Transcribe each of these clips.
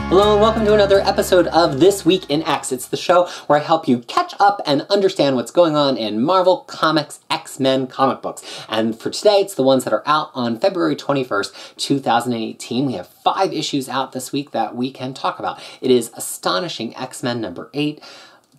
Hello and welcome to another episode of This Week in X. It's the show where I help you catch up and understand what's going on in Marvel Comics X-Men comic books. And for today, it's the ones that are out on February 21st, 2018. We have 5 issues out this week that we can talk about. It is Astonishing X-Men number 8,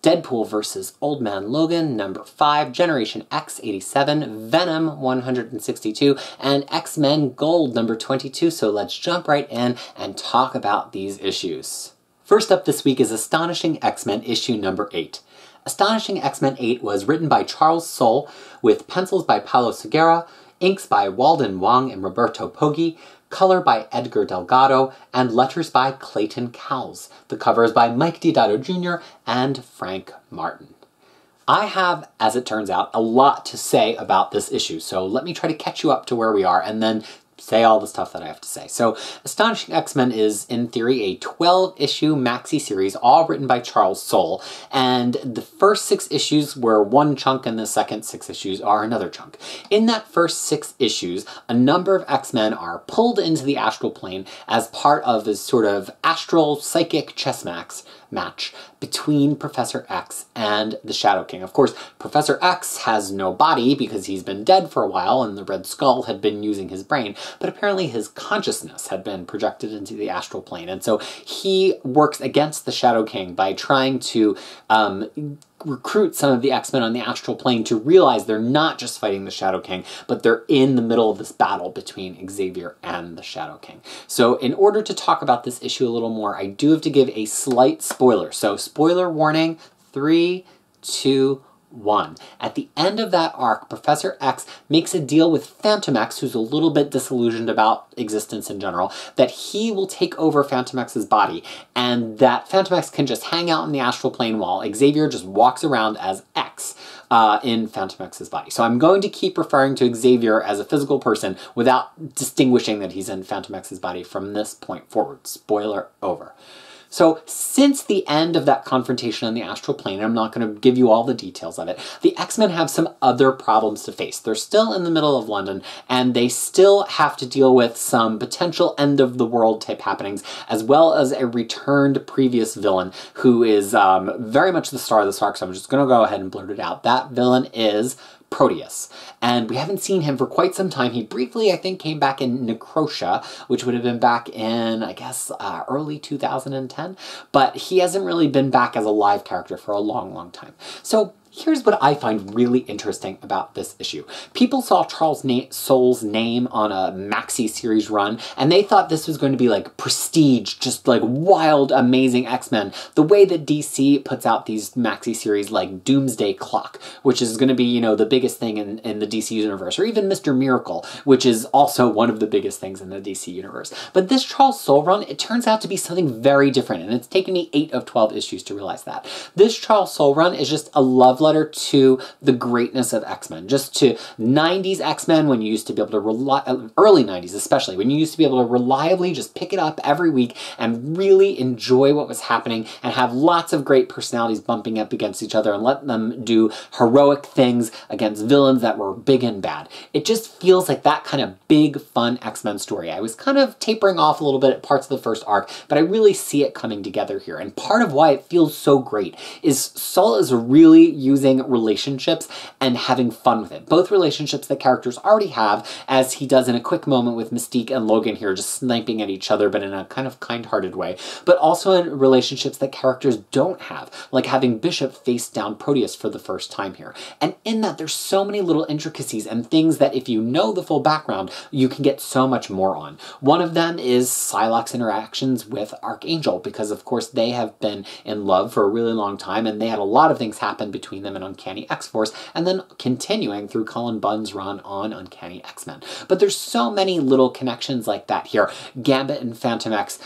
Deadpool vs. Old Man Logan, number 5, Generation X 87, Venom 162, and XMen Gold, number 22. So let's jump right in and talk about these issues. First up this week is Astonishing X-Men issue number 8. Astonishing X-Men 8 was written by Charles Soule, with pencils by Paulo Segura, inks by Walden Wong and Roberto Poggi, color by Edgar Delgado, and letters by Clayton Cowles. The cover is by Mike Deodato Jr. and Frank Martin. I have, as it turns out, a lot to say about this issue, so let me try to catch you up to where we are and then say all the stuff that I have to say. So, Astonishing X-Men is, in theory, a 12-issue maxi series, all written by Charles Soule, and the first 6 issues were one chunk and the second 6 issues are another chunk. In that first 6 issues, a number of X-Men are pulled into the astral plane as part of this sort of astral psychic chess match between Professor X and the Shadow King. Of course, Professor X has no body because he's been dead for a while and the Red Skull had been using his brain, but apparently his consciousness had been projected into the astral plane. And so he works against the Shadow King by trying to recruit some of the X-Men on the astral plane to realize they're not just fighting the Shadow King, but they're in the middle of this battle between Xavier and the Shadow King. So in order to talk about this issue a little more, I do have to give a slight spoiler. So spoiler warning, 3, 2, 1. At the end of that arc, Professor X makes a deal with Phantom X, who's a little bit disillusioned about existence in general, that he will take over Phantom X's body, and that Phantom X can just hang out in the astral plane while Xavier just walks around as X in Phantom X's body. So I'm going to keep referring to Xavier as a physical person without distinguishing that he's in Phantom X's body from this point forward. Spoiler over. So, since the end of that confrontation on the astral plane, I'm not going to give you all the details of it, the X-Men have some other problems to face. They're still in the middle of London, and they still have to deal with some potential end-of-the-world type happenings, as well as a returned previous villain who is very much the star of this arc, so I'm just going to go ahead and blurt it out. That villain is Proteus, and we haven't seen him for quite some time. He briefly, I think, came back in Necrosha, which would have been back in, I guess, early 2010, but he hasn't really been back as a live character for a long, long time. So here's what I find really interesting about this issue. People saw Charles Soule's name on a maxi series run, and they thought this was going to be like prestige, just like wild, amazing X-Men, the way that DC puts out these maxi series like Doomsday Clock, which is going to be, you know, the biggest thing in the DC universe, or even Mr. Miracle, which is also one of the biggest things in the DC universe. But this Charles Soule run, it turns out to be something very different, and it's taken me 8 of 12 issues to realize that. This Charles Soule run is just a love letter to the greatness of X-Men, just to 90s X-Men, when you used to be able to early 90s especially, when you used to be able to reliably just pick it up every week and really enjoy what was happening and have lots of great personalities bumping up against each other and let them do heroic things against villains that were big and bad. It just feels like that kind of big, fun X-Men story. I was kind of tapering off a little bit at parts of the first arc, but I really see it coming together here. And part of why it feels so great is Soule is really using relationships and having fun with it. Both relationships that characters already have, as he does in a quick moment with Mystique and Logan here, just sniping at each other, but in a kind of kind-hearted way, but also in relationships that characters don't have, like having Bishop face down Proteus for the first time here. And in that, there's so many little intricacies and things that if you know the full background, you can get so much more on. One of them is Psylocke's interactions with Archangel, because of course they have been in love for a really long time, and they had a lot of things happen between them and Uncanny X-Force, and then continuing through Cullen Bunn's run on Uncanny X-Men. But there's so many little connections like that here. Gambit and Phantom X,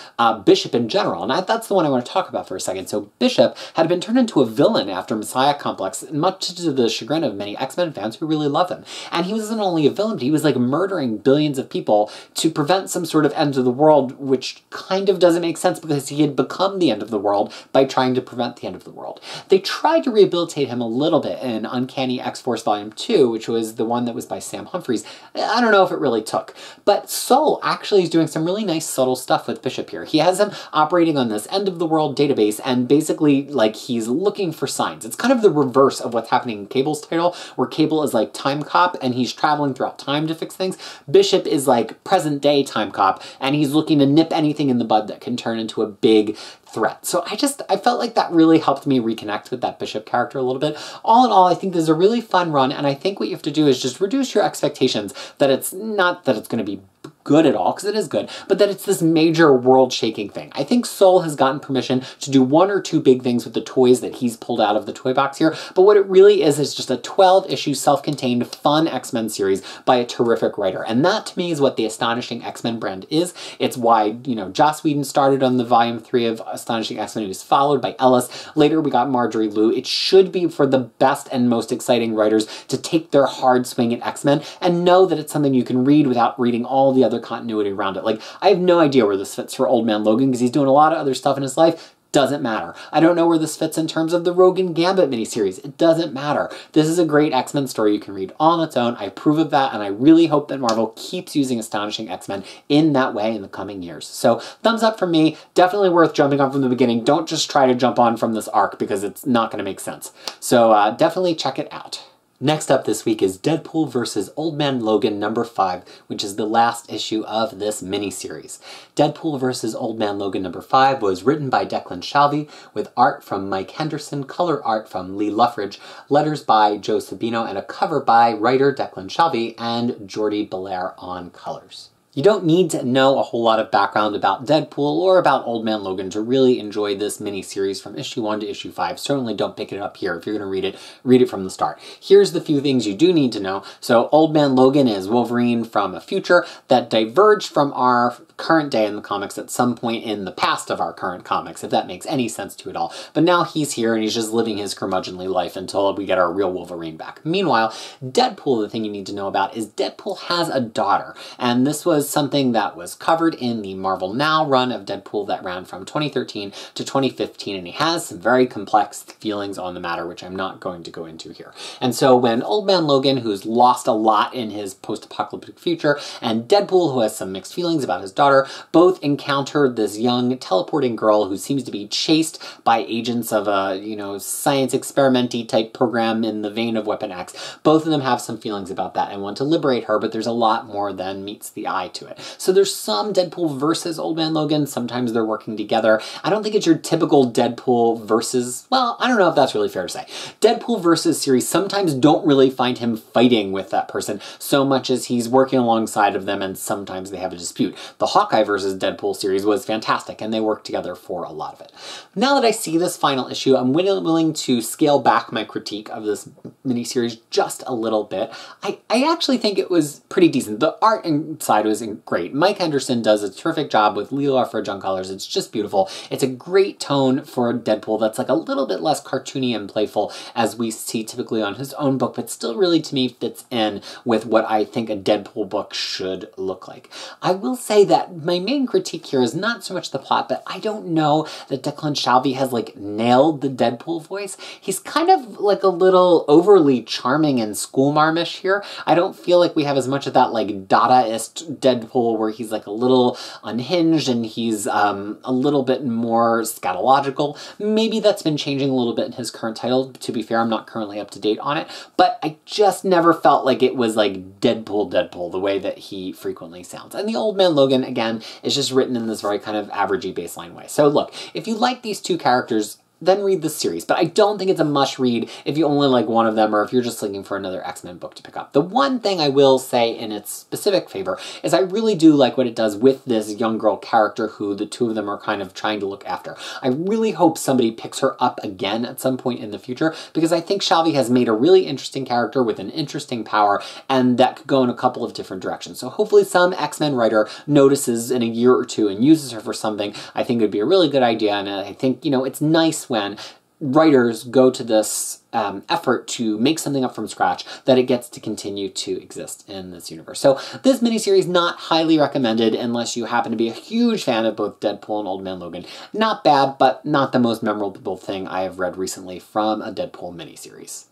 Bishop in general, and that's the one I want to talk about for a second. So Bishop had been turned into a villain after Messiah Complex, much to the chagrin of many X-Men fans who really love him. And he wasn't only a villain, but he was like murdering billions of people to prevent some sort of end of the world, which kind of doesn't make sense because he had become the end of the world by trying to prevent the end of the world. They tried to rehabilitate him him a little bit in Uncanny X-Force Volume 2, which was the one that was by Sam Humphries. I don't know if it really took. But Soul actually is doing some really nice subtle stuff with Bishop here. He has him operating on this end-of-the-world database, and basically, like, he's looking for signs. It's kind of the reverse of what's happening in Cable's title, where Cable is like time cop, and he's traveling throughout time to fix things. Bishop is like present-day time cop, and he's looking to nip anything in the bud that can turn into a big threat. So I felt like that really helped me reconnect with that Bishop character a little bit. All in all, I think this is a really fun run, and I think what you have to do is just reduce your expectations that it's not that it's going to be good at all, because it is good, but that it's this major world-shaking thing. I think Soul has gotten permission to do one or two big things with the toys that he's pulled out of the toy box here, but what it really is just a 12-issue, self-contained, fun X-Men series by a terrific writer, and that to me is what the Astonishing X-Men brand is. It's why, you know, Joss Whedon started on the Volume 3 of Astonishing X-Men. He was followed by Ellis. Later we got Marjorie Liu. It should be for the best and most exciting writers to take their hard swing at X-Men and know that it's something you can read without reading all the other continuity around it. Like, I have no idea where this fits for Old Man Logan because he's doing a lot of other stuff in his life. Doesn't matter. I don't know where this fits in terms of the Rogan Gambit miniseries. It doesn't matter. This is a great X-Men story you can read on its own. I approve of that, and I really hope that Marvel keeps using Astonishing X-Men in that way in the coming years. So, thumbs up from me. Definitely worth jumping on from the beginning. Don't just try to jump on from this arc because it's not going to make sense. So, definitely check it out. Next up this week is Deadpool vs. Old Man Logan #5, which is the last issue of this miniseries. Deadpool vs. Old Man Logan #5 was written by Declan Shalvey, with art from Mike Henderson, color art from Lee Luffridge, letters by Joe Sabino, and a cover by writer Declan Shalvey and Jordi Belair on colors. You don't need to know a whole lot of background about Deadpool or about Old Man Logan to really enjoy this miniseries from issue 1 to issue 5. Certainly don't pick it up here. If you're going to read it from the start. Here's the few things you do need to know. So Old Man Logan is Wolverine from a future that diverged from our current day in the comics at some point in the past of our current comics, if that makes any sense to it all. But now he's here and he's just living his curmudgeonly life until we get our real Wolverine back. Meanwhile, Deadpool, the thing you need to know about is Deadpool has a daughter, and this was something that was covered in the Marvel Now run of Deadpool that ran from 2013 to 2015, and he has some very complex feelings on the matter, which I'm not going to go into here. And so when Old Man Logan, who's lost a lot in his post-apocalyptic future, and Deadpool, who has some mixed feelings about his daughter, both encounter this young teleporting girl who seems to be chased by agents of a, you know, science experiment-y type program in the vein of Weapon X. Both of them have some feelings about that and want to liberate her, but there's a lot more than meets the eye to it. So there's some Deadpool versus Old Man Logan. Sometimes they're working together. I don't think it's your typical Deadpool versus, well, I don't know if that's really fair to say. Deadpool versus series sometimes don't really find him fighting with that person so much as he's working alongside of them, and sometimes they have a dispute. The Hawkeye vs. Deadpool series was fantastic, and they worked together for a lot of it. Now that I see this final issue, I'm willing to scale back my critique of this miniseries just a little bit. I actually think it was pretty decent. The art inside was great. Mike Henderson does a terrific job with Lee Luffridge on colors. It's just beautiful. It's a great tone for a Deadpool that's like a little bit less cartoony and playful as we see typically on his own book, but still really to me fits in with what I think a Deadpool book should look like. I will say that my main critique here is not so much the plot, but I don't know that Declan Shalvey has like nailed the Deadpool voice. He's kind of like a little overly charming and schoolmarmish here. I don't feel like we have as much of that like Dadaist Deadpool where he's like a little unhinged and he's a little bit more scatological. Maybe that's been changing a little bit in his current title. To be fair, I'm not currently up to date on it, but I just never felt like it was like Deadpool the way that he frequently sounds. And the Old Man Logan, again, is just written in this very kind of averagey baseline way. So look, if you like these two characters, then read this series. But I don't think it's a must read if you only like one of them or if you're just looking for another X-Men book to pick up. The one thing I will say in its specific favor is I really do like what it does with this young girl character who the two of them are kind of trying to look after. I really hope somebody picks her up again at some point in the future because I think Shalvey has made a really interesting character with an interesting power and that could go in a couple of different directions. So hopefully some X-Men writer notices in a year or two and uses her for something. I think it would be a really good idea, and I think, you know, it's nice when writers go to this effort to make something up from scratch, that it gets to continue to exist in this universe. So this miniseries, not highly recommended unless you happen to be a huge fan of both Deadpool and Old Man Logan. Not bad, but not the most memorable thing I have read recently from a Deadpool miniseries.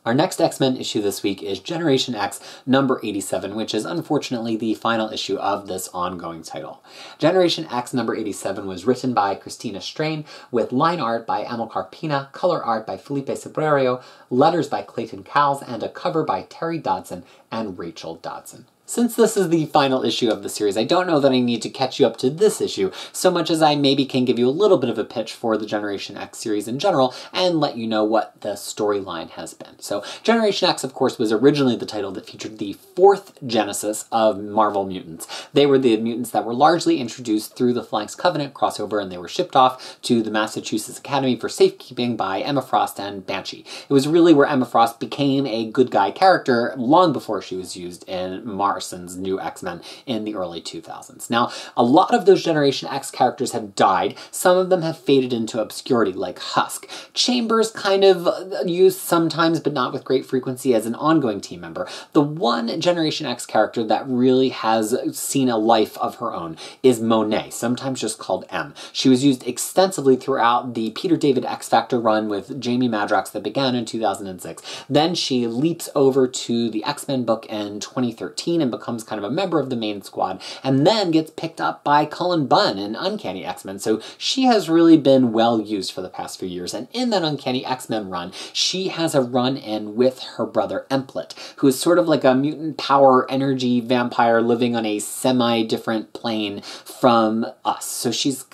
Our next X-Men issue this week is Generation X number 87, which is unfortunately the final issue of this ongoing title. Generation X number 87 was written by Christina Strain, with line art by Amilcar Pina, color art by Felipe Sobreiro, letters by Clayton Cowles, and a cover by Terry Dodson and Rachel Dodson. Since this is the final issue of the series, I don't know that I need to catch you up to this issue so much as I maybe can give you a little bit of a pitch for the Generation X series in general and let you know what the storyline has been. So Generation X, of course, was originally the title that featured the fourth genesis of Marvel mutants. They were the mutants that were largely introduced through the Phalanx Covenant crossover, and they were shipped off to the Massachusetts Academy for safekeeping by Emma Frost and Banshee. It was really where Emma Frost became a good guy character long before she was used in Morrison's new X-Men in the early 2000s. Now, a lot of those Generation X characters have died. Some of them have faded into obscurity, like Husk. Chambers kind of used sometimes, but not with great frequency, as an ongoing team member. The one Generation X character that really has seen a life of her own is Monet, sometimes just called M. She was used extensively throughout the Peter David X Factor run with Jamie Madrox that began in 2006. Then she leaps over to the X-Men book in 2013 and becomes kind of a member of the main squad, and then gets picked up by Cullen Bunn in Uncanny X-Men. So she has really been well used for the past few years, and in that Uncanny X-Men run, she has a run-in with her brother Emplet, who is sort of like a mutant power energy vampire living on a semi-different plane from us. So he's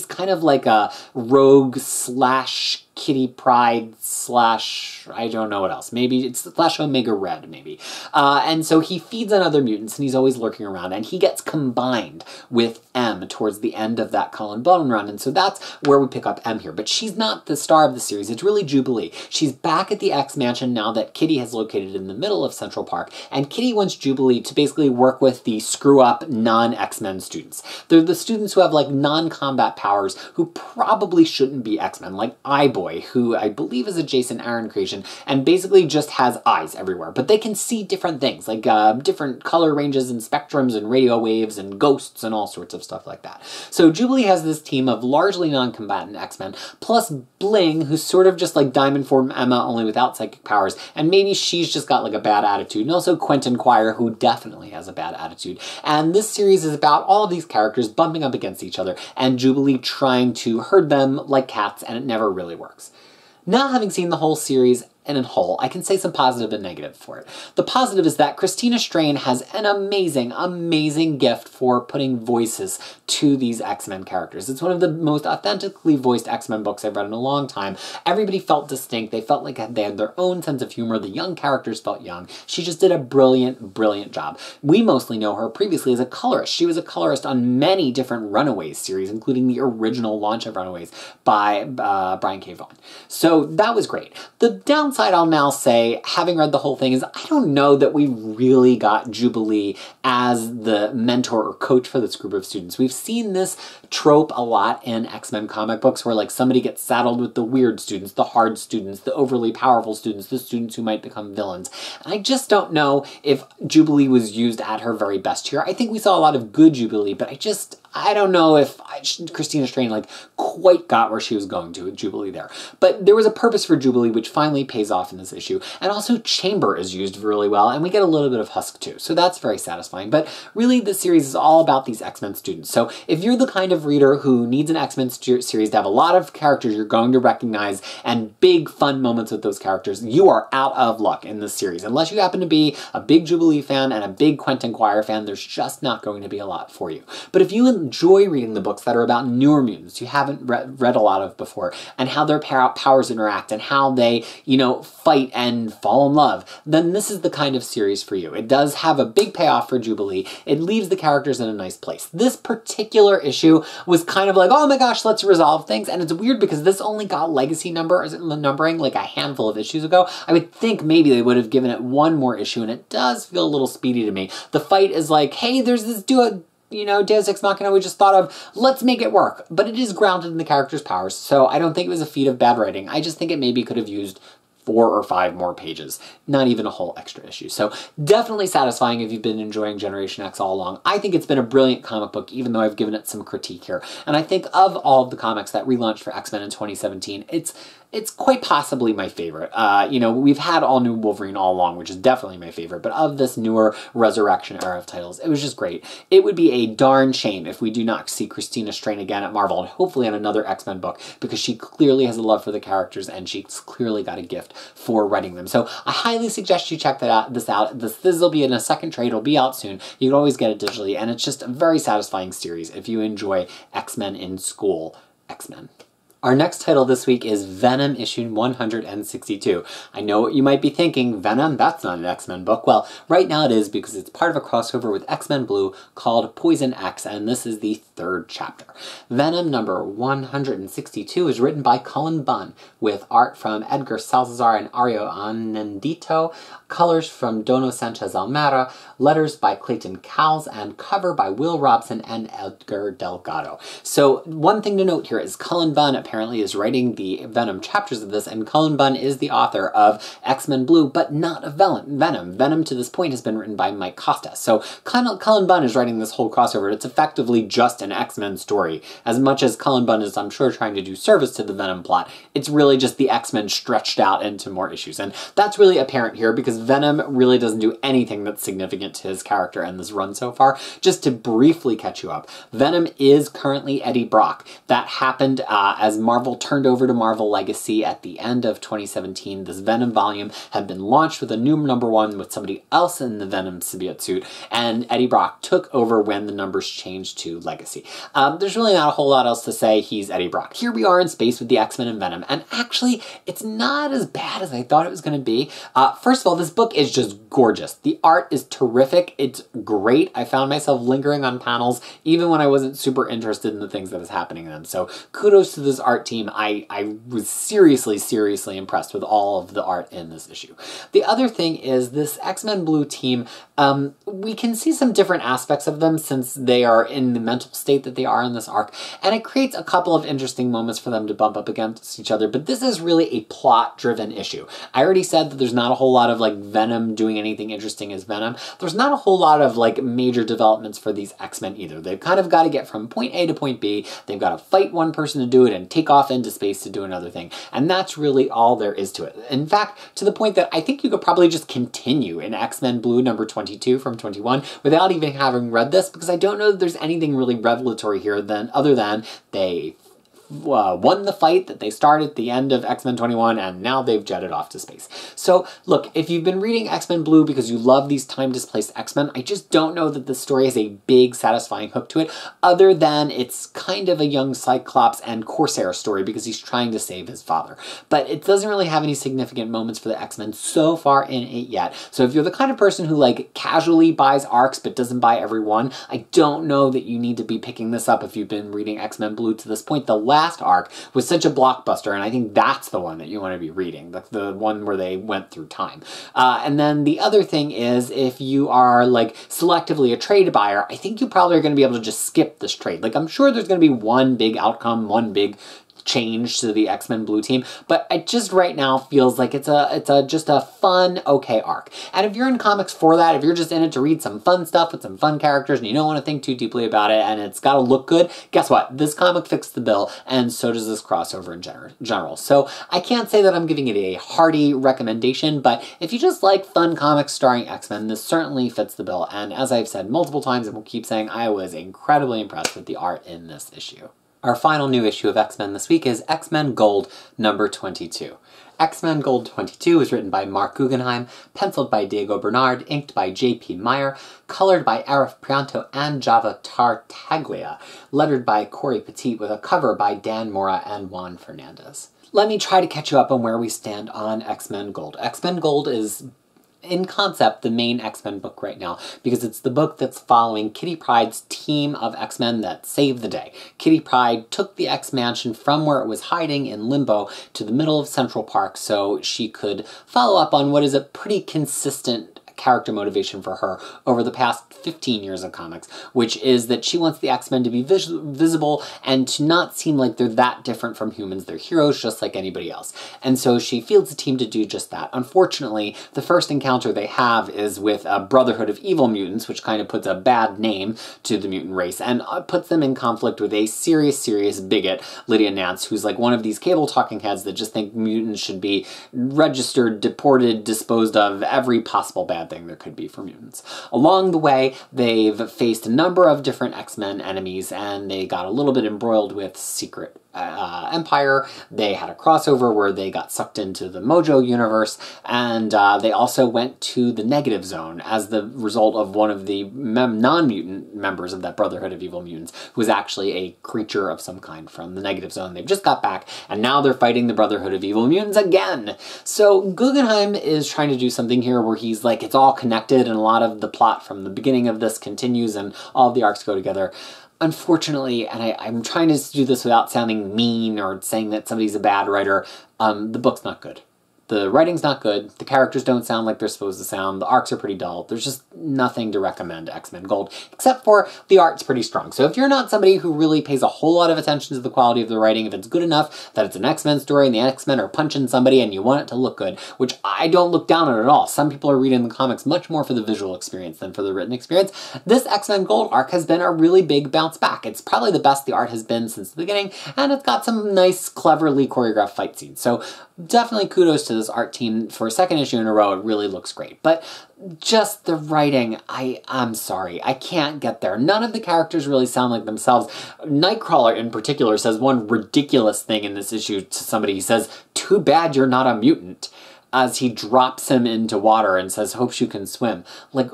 kind of like a rogue slash Kitty Pryde slash, I don't know what else. Maybe it's slash Omega Red, maybe. And so he feeds on other mutants, and he's always lurking around, and he gets combined with M towards the end of that Cullen Bunn run, and so that's where we pick up M here. But she's not the star of the series. It's really Jubilee. She's back at the X-Mansion now that Kitty has located in the middle of Central Park, and Kitty wants Jubilee to basically work with the screw-up non-X-Men students. They're the students who have, like, non-combat powers who probably shouldn't be X-Men, like Eyeboy, who I believe is a Jason Aaron creation, and basically just has eyes everywhere. But they can see different things, like different color ranges and spectrums and radio waves and ghosts and all sorts of stuff like that. So Jubilee has this team of largely non-combatant X-Men, plus Bling, who's sort of just like Diamond Form Emma, only without psychic powers, and maybe she's just got like a bad attitude, and also Quentin Quire, who definitely has a bad attitude. And this series is about all of these characters bumping up against each other, and Jubilee trying to herd them like cats, and it never really works. Now, having seen the whole series in whole, I can say some positive and negative for it. The positive is that Christina Strain has an amazing, amazing gift for putting voices to these X-Men characters. It's one of the most authentically voiced X-Men books I've read in a long time. Everybody felt distinct. They felt like they had their own sense of humor. The young characters felt young. She just did a brilliant, brilliant job. We mostly know her previously as a colorist. She was a colorist on many different Runaways series, including the original launch of Runaways by Brian K. Vaughan. So that was great. The downside I'll now say, having read the whole thing, is I don't know that we really got Jubilee as the mentor or coach for this group of students. We've seen this trope a lot in X-Men comic books where like somebody gets saddled with the weird students, the hard students, the overly powerful students, the students who might become villains. And I just don't know if Jubilee was used at her very best here. I think we saw a lot of good Jubilee, but I don't know if Christina Strain like quite got where she was going to with Jubilee there. But there was a purpose for Jubilee which finally pays off in this issue. And also Chamber is used really well, and we get a little bit of Husk too. So that's very satisfying. But really this series is all about these X-Men students. So if you're the kind of reader who needs an X-Men series to have a lot of characters you're going to recognize and big fun moments with those characters, you are out of luck in this series. Unless you happen to be a big Jubilee fan and a big Quentin Quire fan, there's just not going to be a lot for you. But if you enjoy reading the books that are about newer mutants you haven't read a lot of before, and how their powers interact, and how they, you know, fight and fall in love, then this is the kind of series for you. It does have a big payoff for Jubilee. It leaves the characters in a nice place. This particular issue was kind of like, oh my gosh, let's resolve things, and it's weird because this only got legacy numbering like a handful of issues ago. I would think maybe they would have given it one more issue, and it does feel a little speedy to me. The fight is like, hey, there's this you know, Deus Ex Machina we just thought of, let's make it work. But it is grounded in the character's powers, so I don't think it was a feat of bad writing. I just think it maybe could have used 4 or 5 more pages, not even a whole extra issue. So definitely satisfying if you've been enjoying Generation X all along. I think it's been a brilliant comic book, even though I've given it some critique here. And I think of all of the comics that relaunched for X-Men in 2017, it's quite possibly my favorite. You know, we've had All New Wolverine all along, which is definitely my favorite, but of this newer Resurrection era of titles, it was just great. It would be a darn shame if we do not see Christina Strain again at Marvel, and hopefully on another X-Men book, because she clearly has a love for the characters, and she's clearly got a gift for writing them. So I highly suggest you check this out. This will be in a second trade. It'll be out soon. You can always get it digitally, and it's just a very satisfying series if you enjoy X-Men in school X-Men. Our next title this week is Venom issue 162. I know what you might be thinking, Venom? That's not an X-Men book. Well, right now it is, because it's part of a crossover with X-Men Blue called Poison X, and this is the 3rd chapter. Venom number 162 is written by Cullen Bunn, with art from Edgar Salazar and Ario Anandito, colors from Dono Sanchez Almera, letters by Clayton Cowles, and cover by Will Robson and Edgar Delgado. So one thing to note here is Cullen Bunn apparently is writing the Venom chapters of this, and Cullen Bunn is the author of X-Men Blue, but not of Venom. Venom to this point has been written by Mike Costa. So Cullen Bunn is writing this whole crossover. It's effectively just an X-Men story. As much as Cullen Bunn is, I'm sure, trying to do service to the Venom plot, it's really just the X-Men stretched out into more issues. And that's really apparent here, because Venom really doesn't do anything that's significant to his character in this run so far. Just to briefly catch you up, Venom is currently Eddie Brock. That happened as Marvel turned over to Marvel Legacy at the end of 2017. This Venom volume had been launched with a new #1 with somebody else in the Venom symbiote suit, and Eddie Brock took over when the numbers changed to Legacy. There's really not a whole lot else to say. He's Eddie Brock. Here we are in space with the X-Men and Venom, and actually, it's not as bad as I thought it was going to be. First of all, this book is just gorgeous. The art is terrific. It's great. I found myself lingering on panels even when I wasn't super interested in the things that was happening in them. So kudos to this art team. I was seriously impressed with all of the art in this issue. The other thing is this X-Men Blue team, we can see some different aspects of them since they are in the mental state that they are in this arc, and it creates a couple of interesting moments for them to bump up against each other, but this is really a plot-driven issue. I already said that there's not a whole lot of like Venom doing anything interesting as Venom. There's not a whole lot of like major developments for these X-Men either. They've kind of got to get from point A to point B. They've got to fight one person to do it and take off into space to do another thing. And that's really all there is to it. In fact, to the point that I think you could probably just continue in X-Men Blue number 22 from 21 without even having read this, because I don't know that there's anything really revelatory here other than they won the fight that they started at the end of X-Men 21, and now they've jetted off to space. So look, if you've been reading X-Men Blue because you love these time-displaced X-Men, I just don't know that this story has a big, satisfying hook to it, other than it's kind of a young Cyclops and Corsair story because he's trying to save his father. But it doesn't really have any significant moments for the X-Men so far in it yet. So if you're the kind of person who like casually buys arcs but doesn't buy every one, I don't know that you need to be picking this up if you've been reading X-Men Blue to this point. The last arc was such a blockbuster, and I think that's the one that you want to be reading, the one where they went through time. And then the other thing is, if you are like selectively a trade buyer, I think you probably are going to be able to just skip this trade. Like, I'm sure there's going to be one big outcome, one big change to the X-Men Blue team, but it just right now feels like it's just a fun, okay arc. And if you're in comics for that, if you're just in it to read some fun stuff with some fun characters and you don't want to think too deeply about it and it's got to look good, guess what? This comic fixed the bill, and so does this crossover in general. So I can't say that I'm giving it a hearty recommendation, but if you just like fun comics starring X-Men, this certainly fits the bill. And as I've said multiple times and will keep saying, I was incredibly impressed with the art in this issue. Our final new issue of X-Men this week is XMen Gold number 22. XMen Gold 22 is written by Mark Guggenheim, penciled by Diego Bernard, inked by J.P. Meyer, colored by Arif Prianto and Java Tartaglia, lettered by Corey Petit, with a cover by Dan Mora and Juan Fernandez. Let me try to catch you up on where we stand on XMen Gold. XMen Gold is, in concept, the main X-Men book right now, because it's the book that's following Kitty Pryde's team of X-Men that saved the day. Kitty Pryde took the X-Mansion from where it was hiding in limbo to the middle of Central Park so she could follow up on what is a pretty consistent character motivation for her over the past 15 years of comics, which is that she wants the X-Men to be visible and to not seem like they're that different from humans. They're heroes just like anybody else. And so she fields a team to do just that. Unfortunately, the first encounter they have is with a Brotherhood of Evil Mutants, which kind of puts a bad name to the mutant race and puts them in conflict with a serious bigot, Lydia Nance, who's like one of these cable talking heads that just think mutants should be registered, deported, disposed of, every possible bad thing there could be for mutants. Along the way, they've faced a number of different X-Men enemies, and they got a little bit embroiled with Secret Empire. They had a crossover where they got sucked into the Mojo universe, and they also went to the Negative Zone as the result of one of the non-mutant members of that Brotherhood of Evil Mutants, who was actually a creature of some kind from the Negative Zone. They've just got back, and now they're fighting the Brotherhood of Evil Mutants again. So Guggenheim is trying to do something here where he's like, it's all connected, and a lot of the plot from the beginning of this continues, and all of the arcs go together. Unfortunately, and I'm trying to do this without sounding mean or saying that somebody's a bad writer, the book's not good. The writing's not good, the characters don't sound like they're supposed to sound, the arcs are pretty dull, there's just nothing to recommend X-Men Gold, except for the art's pretty strong. So if you're not somebody who really pays a whole lot of attention to the quality of the writing, if it's good enough that it's an X-Men story and the X-Men are punching somebody and you want it to look good, which I don't look down on at all. Some people are reading the comics much more for the visual experience than for the written experience. This X-Men Gold arc has been a really big bounce back. It's probably the best the art has been since the beginning, and it's got some nice, cleverly choreographed fight scenes. So definitely kudos to this art team. For a second issue in a row, it really looks great. But just the writing, I'm sorry, I can't get there. None of the characters really sound like themselves. Nightcrawler in particular says one ridiculous thing in this issue to somebody. He says, "Too bad you're not a mutant," as he drops him into water and says, "Hopes you can swim." Like,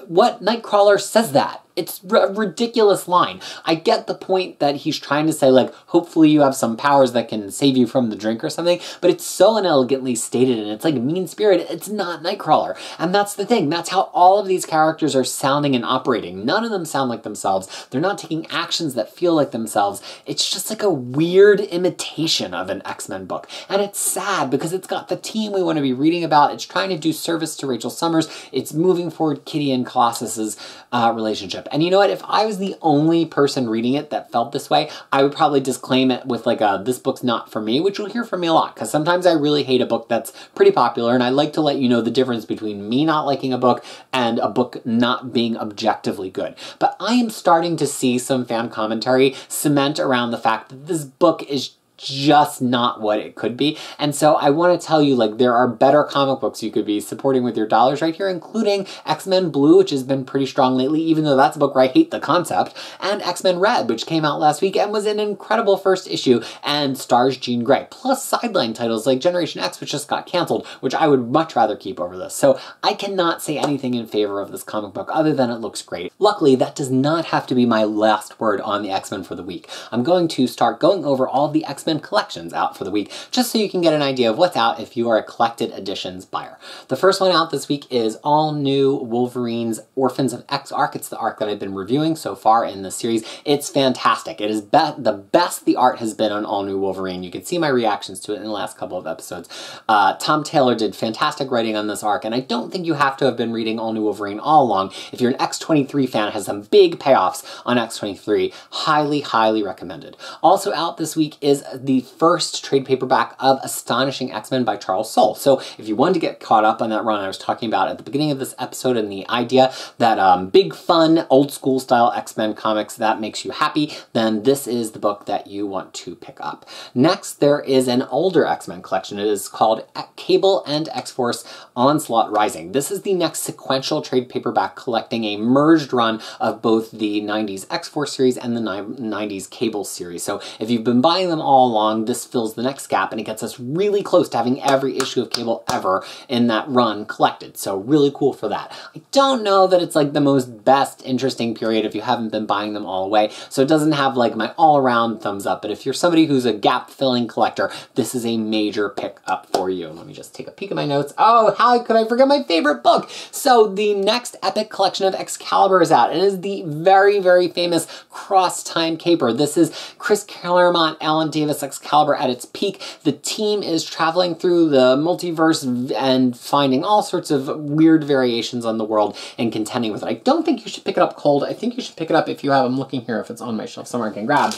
what Nightcrawler says that? It's a ridiculous line. I get the point that he's trying to say, like, hopefully you have some powers that can save you from the drink or something, but it's so inelegantly stated, and it's like mean-spirited. It's not Nightcrawler. And that's the thing. That's how all of these characters are sounding and operating. None of them sound like themselves. They're not taking actions that feel like themselves. It's just like a weird imitation of an X-Men book. And it's sad because it's got the team we want to be reading about. It's trying to do service to Rachel Summers. It's moving forward Kitty and Colossus's relationship. And you know what? If I was the only person reading it that felt this way, I would probably disclaim it with like a, "this book's not for me," which you'll hear from me a lot, because sometimes I really hate a book that's pretty popular, and I like to let you know the difference between me not liking a book and a book not being objectively good. But I am starting to see some fan commentary cement around the fact that this book is just not what it could be. And so I want to tell you, like, there are better comic books you could be supporting with your dollars right here, including X-Men Blue, which has been pretty strong lately, even though that's a book where I hate the concept, and X-Men Red, which came out last week and was an incredible first issue and stars Jean Grey, plus sideline titles like Generation X, which just got canceled, which I would much rather keep over this. So I cannot say anything in favor of this comic book other than it looks great. Luckily, that does not have to be my last word on the X-Men for the week. I'm going to start going over all the X-Men collections out for the week, just so you can get an idea of what's out if you are a collected editions buyer. The first one out this week is All New Wolverine's Orphans of X arc. It's the arc that I've been reviewing so far in the series. It's fantastic. It is the best the art has been on All New Wolverine. You can see my reactions to it in the last couple of episodes. Tom Taylor did fantastic writing on this arc, and I don't think you have to have been reading All New Wolverine all along. If you're an X-23 fan, it has some big payoffs on X-23. Highly, highly recommended. Also out this week is the first trade paperback of Astonishing X-Men by Charles Soule. So if you wanted to get caught up on that run I was talking about at the beginning of this episode, and the idea that big fun old school style X-Men comics that makes you happy, then this is the book that you want to pick up. Next, there is an older X-Men collection. It is called Cable and X-Force Onslaught Rising. This is the next sequential trade paperback collecting a merged run of both the 90s X-Force series and the 90s Cable series. So if you've been buying them all along, this fills the next gap, and it gets us really close to having every issue of Cable ever in that run collected. So really cool for that. I don't know that it's like the most best interesting period if you haven't been buying them all away, so it doesn't have like my all-around thumbs up, but if you're somebody who's a gap-filling collector, this is a major pick up for you. Let me just take a peek at my notes. Oh, how could I forget my favorite book? So the next epic collection of Excalibur is out. It is the very, very famous cross-time caper. This is Chris Claremont, Alan Davis, this Excalibur at its peak. The team is traveling through the multiverse and finding all sorts of weird variations on the world and contending with it. I don't think you should pick it up cold. I think you should pick it up if you have, I'm looking here if it's on my shelf somewhere I can grab.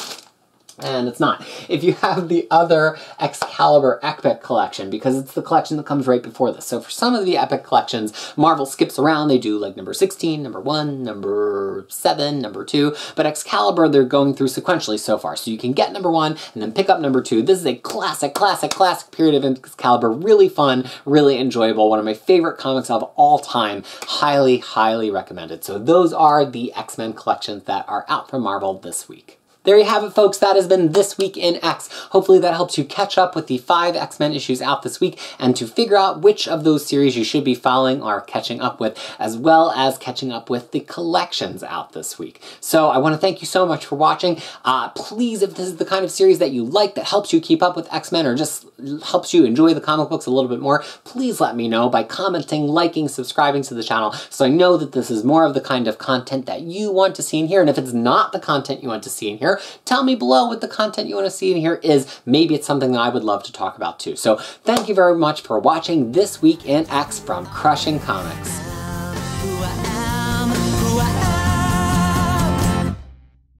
And it's not. If you have the other Excalibur Epic collection, because it's the collection that comes right before this. So for some of the Epic collections, Marvel skips around. They do like number 16, number 1, number 7, number 2. But Excalibur, they're going through sequentially so far. So you can get number 1 and then pick up number 2. This is a classic period of Excalibur. Really fun, really enjoyable. One of my favorite comics of all time. Highly, highly recommended. So those are the X-Men collections that are out from Marvel this week. There you have it, folks. That has been This Week in X. Hopefully that helps you catch up with the 5 X-Men issues out this week and to figure out which of those series you should be following or catching up with, as well as catching up with the collections out this week. So I want to thank you so much for watching. Please, if this is the kind of series that you like, that helps you keep up with X-Men or just helps you enjoy the comic books a little bit more, please let me know by commenting, liking, subscribing to the channel so I know that this is more of the kind of content that you want to see in here. And if it's not the content you want to see in here, tell me below what the content you want to see in here is. Maybe it's something that I would love to talk about too. So thank you very much for watching This Week in X from Crushing Comics.